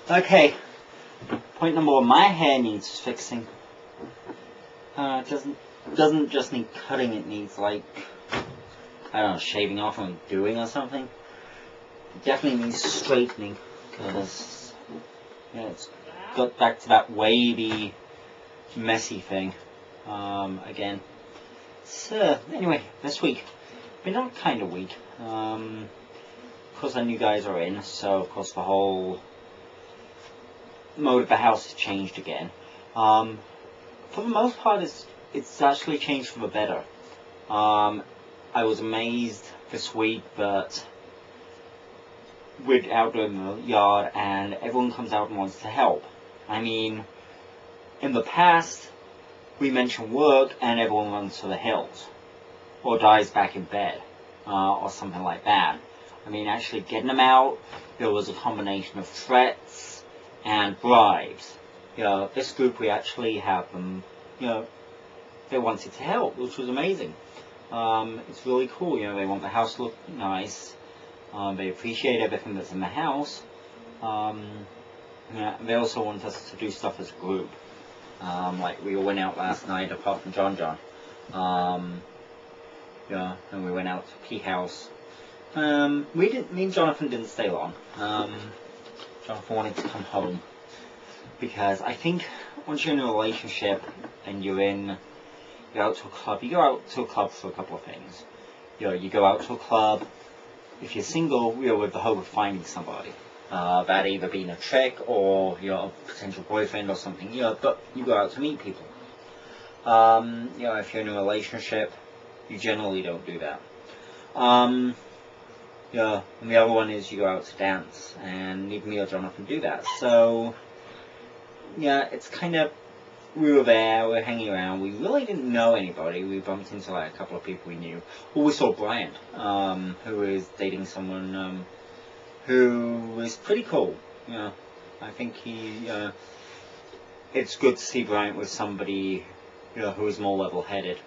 Okay, point number one, my hair needs fixing. It doesn't just need cutting, it needs, like, I don't know, shaving off and doing or something. It definitely needs straightening, because, you know, it's got back to that wavy, messy thing, again. So, anyway, this week, been a kind of week. Of course, our new guys are in, so, of course, the whole mode of the house has changed again. For the most part, it's actually changed for the better. I was amazed this week that we're out in the yard and everyone comes out and wants to help. I mean, in the past, we mention work and everyone runs to the hills, or dies back in bed, or something like that. I mean, actually getting them out, there was a combination of threats and bribes. You know, this group, we actually have them, you know, they wanted to help, which was amazing. It's really cool, you know, they want the house to look nice. They appreciate everything that's in the house. Yeah, they also want us to do stuff as a group. Like we all went out last night, apart from John. Yeah, and we went out to P House. Me and Jonathan didn't stay long. Jonathan wanted to come home because I think once you're in a relationship and you're out to a club, you go out to a club for a couple of things. You know, you go out to a club. If you're single, you're with the hope of finding somebody. That either being a chick or a potential boyfriend or something. You know, but you go out to meet people. You know, if you're in a relationship, you generally don't do that. Yeah, and the other one is you go out to dance, and neither me or Jonathan do that. So, yeah, it's kind of, we were there, we were hanging around, we really didn't know anybody. We bumped into like a couple of people we knew. Well, we saw Brian, who is dating someone who is pretty cool. You know, I think it's good to see Brian with somebody, you know, who is more level-headed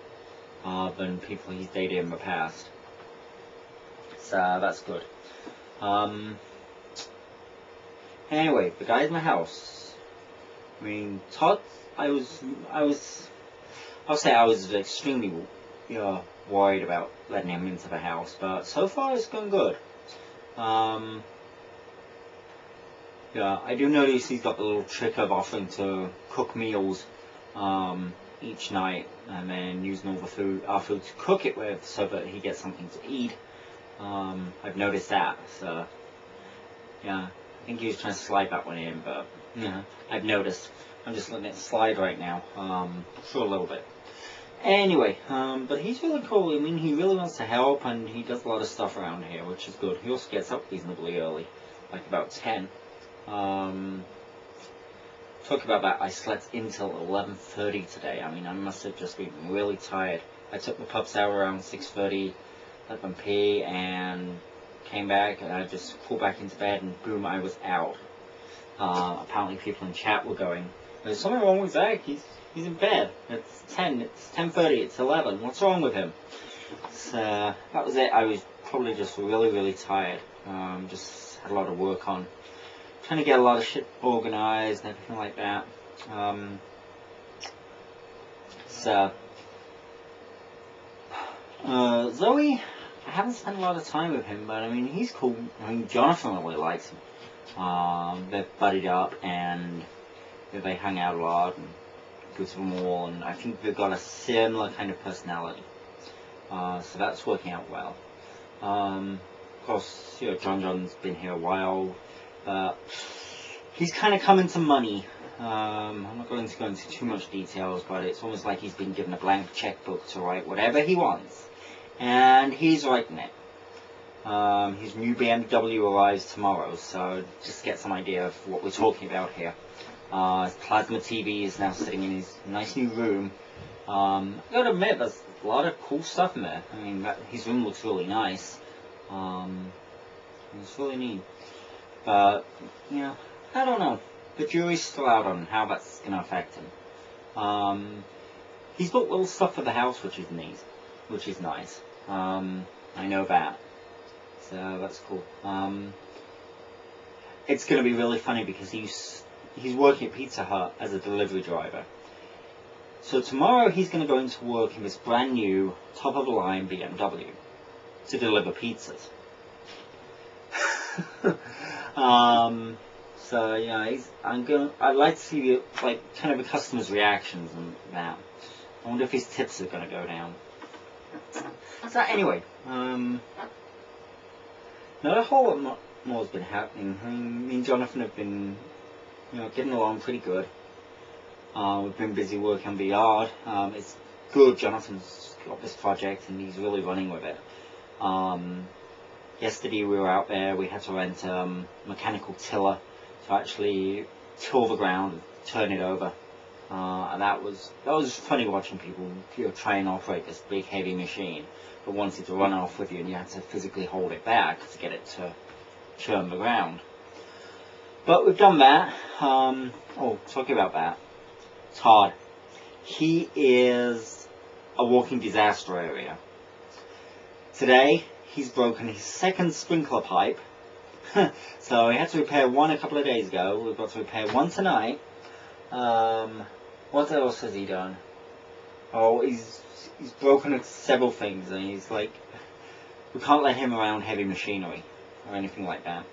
than people he's dated in the past. So that's good. Anyway, the guys in the house. I mean, Todd, I'll say I was extremely, worried about letting him into the house, but so far it's going good. Yeah, I do notice he's got the little trick of offering to cook meals each night, and then using all our food to cook it with, so that he gets something to eat. I've noticed that, so yeah, I think he was trying to slide that one in, but yeah, I've noticed. I'm just letting it slide right now, for a little bit. Anyway, but he's really cool. I mean, he really wants to help, and he does a lot of stuff around here, which is good. He also gets up reasonably early, like about 10. Talk about that, I slept until 11:30 today. I mean, I must have just been really tired. I took the pups out around 6:30, let them pee, and came back, and I just pulled back into bed, and boom, I was out. Apparently people in chat were going, there's something wrong with Zach, he's in bed. It's 10, it's 10:30, it's 11, what's wrong with him? So, that was it. I was probably just really, really tired. Just had a lot of work on. Trying to get a lot of shit organized and everything like that. Zoe, I haven't spent a lot of time with him, but I mean, he's cool. I mean, Jonathan really likes him. They've buddied up, and they hung out a lot and go to the mall, and I think they've got a similar kind of personality. So that's working out well. Of course, John's been here a while. He's kind of come into money. I'm not going to go into too much details, but it's almost like he's been given a blank checkbook to write whatever he wants, and he's writing it. His new BMW arrives tomorrow, so just get some idea of what we're talking about here. His plasma TV is now sitting in his nice new room. I gotta admit, there's a lot of cool stuff in there. I mean, his room looks really nice. It's really neat. But, I don't know. The jury's still out on how that's going to affect him. He's bought little stuff for the house, which is neat. Which is nice. I know that. So, that's cool. it's going to be really funny because he's working at Pizza Hut as a delivery driver. So tomorrow he's going to go into work in this brand new top-of-the-line BMW to deliver pizzas. So yeah, I'd like to see like kind of the customers' reactions and that. I wonder if his tips are going to go down. So anyway, not a whole lot more has been happening. Me and Jonathan have been, getting along pretty good. We've been busy working on the yard. It's good. Jonathan's got this project and he's really running with it. Yesterday we were out there. We had to rent a mechanical tiller to actually till the ground and turn it over. And that was funny watching people try and operate this big heavy machine, but wanted to run off with you, and you had to physically hold it back to get it to churn the ground. But we've done that. Talking about that, Todd, he is a walking disaster area. Today he's broken his second sprinkler pipe. So he had to repair one a couple of days ago. We've got to repair one tonight. What else has he done? Oh, he's broken several things, and he's like, we can't let him around heavy machinery or anything like that.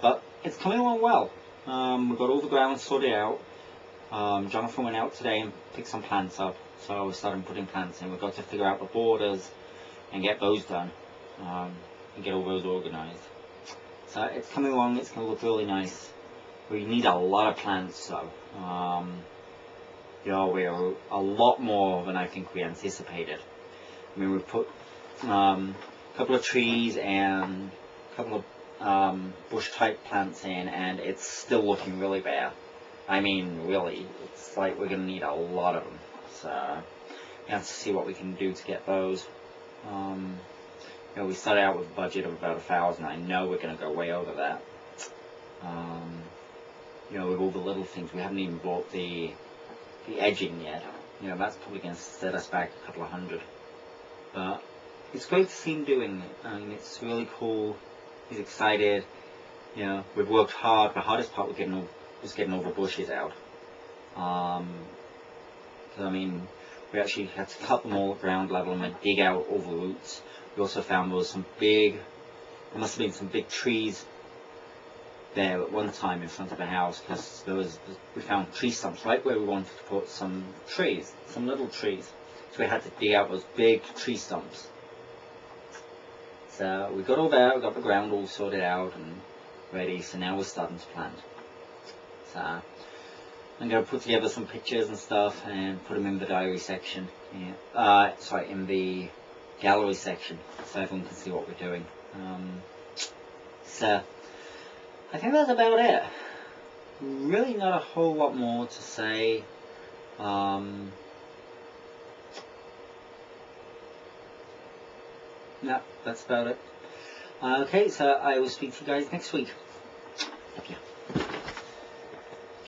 But it's coming along well. We've got all the ground sorted out. Jonathan went out today and picked some plants up, so we're starting putting plants in. We've got to figure out the borders and get those done, and get all those organised. So it's coming along. It's going to look really nice. We need a lot of plants, though. We are a lot more than I think we anticipated. I mean, we've put a couple of trees and a couple of bush-type plants in, and it's still looking really bad. I mean, really, it's like we're going to need a lot of them. So we have to see what we can do to get those. We started out with a budget of about 1,000. I know we're going to go way over that. With all the little things, we haven't even bought the edging yet. That's probably going to set us back a couple of hundred. But it's great to see him doing it. I mean, it's really cool. He's excited. We've worked hard. The hardest part was getting all the bushes out. We actually had to cut them all at ground level and then dig out all the roots. We also found there must have been some big trees there at one time in front of the house, because we found tree stumps right where we wanted to put some trees, some little trees. So we had to dig out those big tree stumps. So we got all that, we got the ground all sorted out and ready, so now we're starting to plant. So I'm going to put together some pictures and stuff and put them in the diary section. In the gallery section, so everyone can see what we're doing. So I think that's about it. Really not a whole lot more to say. No, that's about it. Okay, so I will speak to you guys next week. Thank you.